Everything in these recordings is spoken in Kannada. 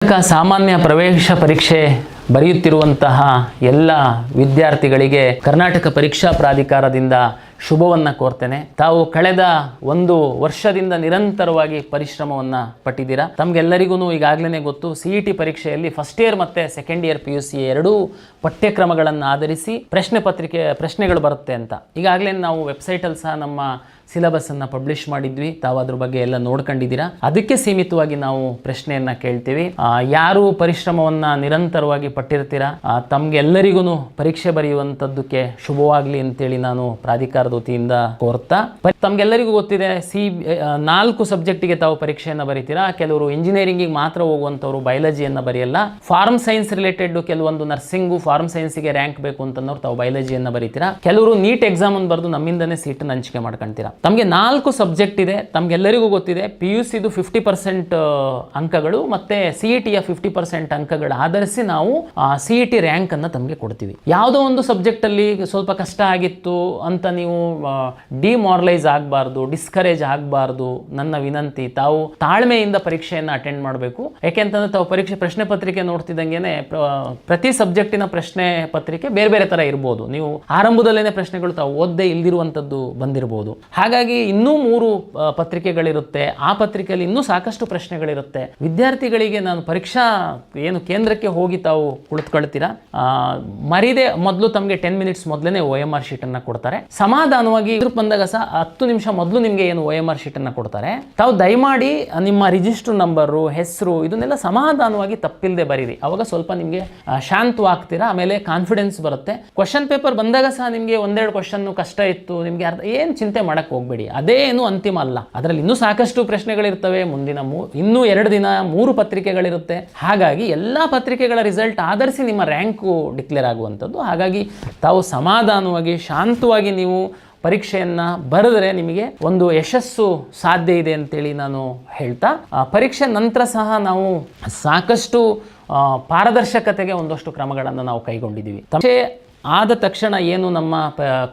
ಸಾಮಾನ್ಯ ಪ್ರವೇಶ ಪರೀಕ್ಷೆ ಬರೆಯುತ್ತಿರುವಂತಹ ಎಲ್ಲ ವಿದ್ಯಾರ್ಥಿಗಳಿಗೆ ಕರ್ನಾಟಕ ಪರೀಕ್ಷಾ ಪ್ರಾಧಿಕಾರದಿಂದ ಶುಭವನ್ನು ಕೋರ್ತೇನೆ. ತಾವು ಕಳೆದ ಒಂದು ವರ್ಷದಿಂದ ನಿರಂತರವಾಗಿ ಪರಿಶ್ರಮವನ್ನು ಪಟ್ಟಿದ್ದೀರಾ. ತಮಗೆಲ್ಲರಿಗೂ ಈಗಾಗಲೇ ಗೊತ್ತು, CET ಪರೀಕ್ಷೆಯಲ್ಲಿ ಫಸ್ಟ್ ಇಯರ್ ಮತ್ತು ಸೆಕೆಂಡ್ ಇಯರ್ PUC ಎರಡೂ ಪಠ್ಯಕ್ರಮಗಳನ್ನು ಆಧರಿಸಿ ಪ್ರಶ್ನೆಗಳು ಬರುತ್ತೆ ಅಂತ ಈಗಾಗಲೇ ನಾವು ವೆಬ್ಸೈಟಲ್ಲಿ ಸಹ ನಮ್ಮ ಸಿಲೆಬಸ್ಸನ್ನು ಪಬ್ಲಿಷ್ ಮಾಡಿದ್ವಿ. ತಾವು ಅದ್ರ ಬಗ್ಗೆ ಎಲ್ಲ ನೋಡ್ಕೊಂಡಿದ್ದೀರಾ. ಅದಕ್ಕೆ ಸೀಮಿತವಾಗಿ ನಾವು ಪ್ರಶ್ನೆಯನ್ನು ಕೇಳ್ತೀವಿ. ಯಾರು ಪರಿಶ್ರಮವನ್ನು ನಿರಂತರವಾಗಿ ಪಟ್ಟಿರ್ತೀರಾ ತಮಗೆಲ್ಲರಿಗೂ ಪರೀಕ್ಷೆ ಬರೆಯುವಂಥದ್ದಕ್ಕೆ ಶುಭವಾಗಲಿ ಅಂತೇಳಿ ನಾನು ಪ್ರಾಧಿಕಾರದ ವತಿಯಿಂದ ಕೋರ್ತಾ, ತಮಗೆಲ್ಲರಿಗೂ ಗೊತ್ತಿದೆ 4 ಸಬ್ಜೆಕ್ಟಿಗೆ ತಾವು ಪರೀಕ್ಷೆಯನ್ನು ಬರೀತೀರಾ. ಕೆಲವರು ಇಂಜಿನಿಯರಿಂಗಿಗೆ ಮಾತ್ರ ಹೋಗುವಂಥವ್ರು ಬಯಾಲಜಿಯನ್ನು ಬರೆಯಲ್ಲ. ಫಾರ್ಮ್ ಸೈನ್ಸ್ ರಿಲೇಟೆಡ್ ಕೆಲವೊಂದು ನರ್ಸಿಂಗು ಫಾರ್ಮ್ ಸೈನ್ಸಿಗೆ ರ್ಯಾಂಕ್ ಬೇಕು ಅಂತಂದವ್ರು ತಾವು ಬಯಾಲಜಿಯನ್ನು ಬರೀತೀರಾ. ಕೆಲವರು ನೀಟ್ ಎಕ್ಸಾಮ್ ಅನ್ನು ಬರೆದು ನಮ್ಮಿಂದನೇ ಸೀಟನ್ನು ಹಂಚಿಕೆ ಮಾಡ್ಕೊಳ್ತೀರಾ. ತಮಗೆ 4 ಸಬ್ಜೆಕ್ಟ್ ಇದೆ. ತಮಗೆಲ್ಲರಿಗೂ ಗೊತ್ತಿದೆ PUCದು 50% ಅಂಕಗಳು ಮತ್ತು CETಯ 50% ಅಂಕಗಳು ಆಧರಿಸಿ ನಾವು CET ರ್ಯಾಂಕ್ ಅನ್ನು ತಮಗೆ ಕೊಡ್ತೀವಿ. ಯಾವುದೋ ಒಂದು ಸಬ್ಜೆಕ್ಟಲ್ಲಿ ಸ್ವಲ್ಪ ಕಷ್ಟ ಆಗಿತ್ತು ಅಂತ ನೀವು ಡಿಮಾರಲೈಸ್ ಆಗಬಾರ್ದು, ಡಿಸ್ಕರೇಜ್ ಆಗಬಾರ್ದು. ನನ್ನ ವಿನಂತಿ, ತಾವು ತಾಳ್ಮೆಯಿಂದ ಪರೀಕ್ಷೆಯನ್ನು ಅಟೆಂಡ್ ಮಾಡಬೇಕು. ಯಾಕೆಂತಂದ್ರೆ ತಾವು ಪ್ರಶ್ನೆ ಪತ್ರಿಕೆ ನೋಡ್ತಿದ್ದಂಗೆ ಪ್ರತಿ ಸಬ್ಜೆಕ್ಟಿನ ಪ್ರಶ್ನೆ ಪತ್ರಿಕೆ ಬೇರೆ ಬೇರೆ ಥರ ಇರ್ಬೋದು. ನೀವು ಆರಂಭದಲ್ಲೇ ಪ್ರಶ್ನೆಗಳು ತಾವು ಓದದೇ ಇಲ್ದಿರುವಂಥದ್ದು ಬಂದಿರಬಹುದು. ಹಾಗಾಗಿ ಇನ್ನೂ 3 ಪತ್ರಿಕೆಗಳಿರುತ್ತೆ. ಆ ಪತ್ರಿಕೆಯಲ್ಲಿ ಇನ್ನೂ ಸಾಕಷ್ಟು ಪ್ರಶ್ನೆಗಳಿರುತ್ತೆ. ವಿದ್ಯಾರ್ಥಿಗಳಿಗೆ ನಾನು ಪರೀಕ್ಷಾ ಕೇಂದ್ರಕ್ಕೆ ಹೋಗಿ ತಾವು ಕುಳಿತುಕೊಳ್ತೀರಾ, ಮರಿದೆ ಮೊದಲು ತಮಗೆ 10 ಮಿನಿಟ್ಸ್ ಮೊದಲೇ OMR ಶೀಟನ್ನು ಕೊಡ್ತಾರೆ. ಸಮಾಧಾನವಾಗಿ ಬಂದಾಗ ಸಹ 10 ನಿಮಿಷ ಮೊದಲು ನಿಮಗೆ OMR ಶೀಟನ್ನು ಕೊಡ್ತಾರೆ. ತಾವು ದಯಮಾಡಿ ನಿಮ್ಮ ರಿಜಿಸ್ಟರ್ ನಂಬರು, ಹೆಸರು ಇದನ್ನೆಲ್ಲ ಸಮಾಧಾನವಾಗಿ ತಪ್ಪಿಲ್ಲದೆ ಬರೀರಿ. ಅವಾಗ ಸ್ವಲ್ಪ ನಿಮಗೆ ಶಾಂತವಾಗ್ತೀರಾ. ಆಮೇಲೆ ಕಾನ್ಫಿಡೆನ್ಸ್ ಬರುತ್ತೆ. ಕ್ವಶನ್ ಪೇಪರ್ ಬಂದಾಗ ಸಹ ನಿಮಗೆ ಒಂದೆರಡು ಕ್ವಶನ್ ಕಷ್ಟ ಇತ್ತು, ನಿಮಗೆ ಏನು ಚಿಂತೆ ಮಾಡಕ್ಕೆ ಹೋಗ್ಬೇಡಿ. ಅದೇ ಏನು ಅಂತಿಮ ಅಲ್ಲ. ಅದರಲ್ಲಿ ಇನ್ನೂ ಸಾಕಷ್ಟು ಪ್ರಶ್ನೆಗಳಿರ್ತವೆ. ಮುಂದಿನ ಇನ್ನೂ 2 ದಿನ 3 ಪತ್ರಿಕೆಗಳಿರುತ್ತೆ. ಹಾಗಾಗಿ ಎಲ್ಲ ಪತ್ರಿಕೆಗಳ ರಿಸಲ್ಟ್ ಆಧರಿಸಿ ನಿಮ್ಮ ರ್ಯಾಂಕು ಡಿಕ್ಲೇರ್ ಆಗುವಂಥದ್ದು. ಹಾಗಾಗಿ ತಾವು ಸಮಾಧಾನವಾಗಿ ಶಾಂತವಾಗಿ ನೀವು ಪರೀಕ್ಷೆಯನ್ನು ಬರೆದರೆ ನಿಮಗೆ ಒಂದು ಯಶಸ್ಸು ಸಾಧ್ಯ ಇದೆ ಅಂತೇಳಿ ನಾನು ಹೇಳ್ತಾ, ಪರೀಕ್ಷೆ ನಂತರ ಸಹ ನಾವು ಸಾಕಷ್ಟು ಪಾರದರ್ಶಕತೆಗೆ ಒಂದಷ್ಟು ಕ್ರಮಗಳನ್ನು ನಾವು ಕೈಗೊಂಡಿದ್ದೀವಿ. ಆದ ತಕ್ಷಣ ಏನು ನಮ್ಮ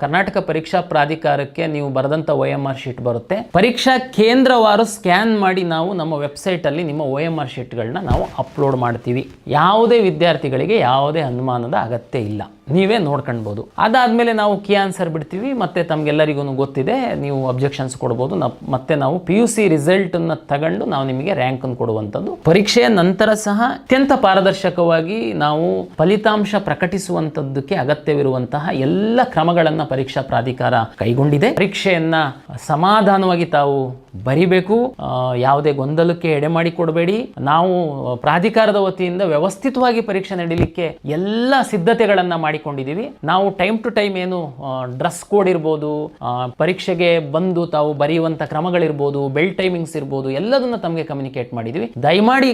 ಕರ್ನಾಟಕ ಪರೀಕ್ಷಾ ಪ್ರಾಧಿಕಾರಕ್ಕೆ ನೀವು ಬರೆದಂಥ OMR ಶೀಟ್ ಬರುತ್ತೆ. ಪರೀಕ್ಷಾ ಕೇಂದ್ರವಾರು ಸ್ಕ್ಯಾನ್ ಮಾಡಿ ನಾವು ನಮ್ಮ ವೆಬ್ಸೈಟಲ್ಲಿ ನಿಮ್ಮ OMR ಶೀಟ್ಗಳನ್ನ ನಾವು ಅಪ್ಲೋಡ್ ಮಾಡ್ತೀವಿ. ಯಾವುದೇ ವಿದ್ಯಾರ್ಥಿಗಳಿಗೆ ಯಾವುದೇ ಅನುಮಾನದ ಅಗತ್ಯ ಇಲ್ಲ, ನೀವೇ ನೋಡ್ಕೊಳ್ಬೋದು. ಅದಾದಮೇಲೆ ನಾವು ಕೀ ಆನ್ಸರ್ ಬಿಡ್ತೀವಿ. ಮತ್ತು ತಮಗೆಲ್ಲರಿಗೂ ಗೊತ್ತಿದೆ, ನೀವು ಅಬ್ಜೆಕ್ಷನ್ಸ್ ಕೊಡ್ಬೋದು. ಮತ್ತೆ ನಾವು PUC ರಿಸಲ್ಟನ್ನು ತಗೊಂಡು ನಾವು ನಿಮಗೆ ರ್ಯಾಂಕನ್ನು ಕೊಡುವಂಥದ್ದು. ಪರೀಕ್ಷೆಯ ನಂತರ ಸಹ ಅತ್ಯಂತ ಪಾರದರ್ಶಕವಾಗಿ ನಾವು ಫಲಿತಾಂಶ ಪ್ರಕಟಿಸುವಂಥದ್ದಕ್ಕೆ ಅಗತ್ಯವಿರುವಂತಹ ಎಲ್ಲ ಕ್ರಮಗಳನ್ನು ಪರೀಕ್ಷಾ ಪ್ರಾಧಿಕಾರ ಕೈಗೊಂಡಿದೆ. ಪರೀಕ್ಷೆಯನ್ನು ಸಮಾಧಾನವಾಗಿ ತಾವು ಬರಿಬೇಕು. ಯಾವುದೇ ಗೊಂದಲಕ್ಕೆ ಎಡೆ ಮಾಡಿ ಕೊಡಬೇಡಿ. ನಾವು ಪ್ರಾಧಿಕಾರದ ವತಿಯಿಂದ ವ್ಯವಸ್ಥಿತವಾಗಿ ಪರೀಕ್ಷೆ ನಡೀಲಿಕ್ಕೆ ಎಲ್ಲ ಸಿದ್ಧತೆಗಳನ್ನು ಮಾಡಿಕೊಂಡಿದ್ದೀವಿ. ನಾವು ಟೈಮ್ ಟು ಟೈಮ್ ಏನು ಡ್ರೆಸ್ ಕೋಡ್ ಇರ್ಬೋದು, ಪರೀಕ್ಷೆಗೆ ಬಂದು ತಾವು ಬರೆಯುವಂಥ ಕ್ರಮಗಳಿರ್ಬೋದು, ಬೆಲ್ ಟೈಮಿಂಗ್ಸ್ ಇರ್ಬೋದು, ಎಲ್ಲದನ್ನು ತಮಗೆ ಕಮ್ಯುನಿಕೇಟ್ ಮಾಡಿದ್ದೀವಿ. ದಯಮಾಡಿ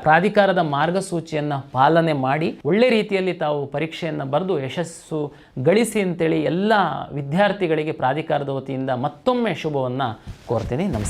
ಪ್ರಾಧಿಕಾರದ ಮಾರ್ಗಸೂಚಿಯನ್ನು ಪಾಲನೆ ಮಾಡಿ ಒಳ್ಳೆ ರೀತಿಯಲ್ಲಿ ತಾವು ಪರೀಕ್ಷೆಯನ್ನು ಬರೆದು ಯಶಸ್ಸು ಗಳಿಸಿ ಅಂತೇಳಿ ಎಲ್ಲ ವಿದ್ಯಾರ್ಥಿಗಳಿಗೆ ಪ್ರಾಧಿಕಾರದ ವತಿಯಿಂದ ಮತ್ತೊಮ್ಮೆ ಶುಭವನ್ನು ಕೋರ್ತೀನಿ. ನಮಸ್ಕಾರ.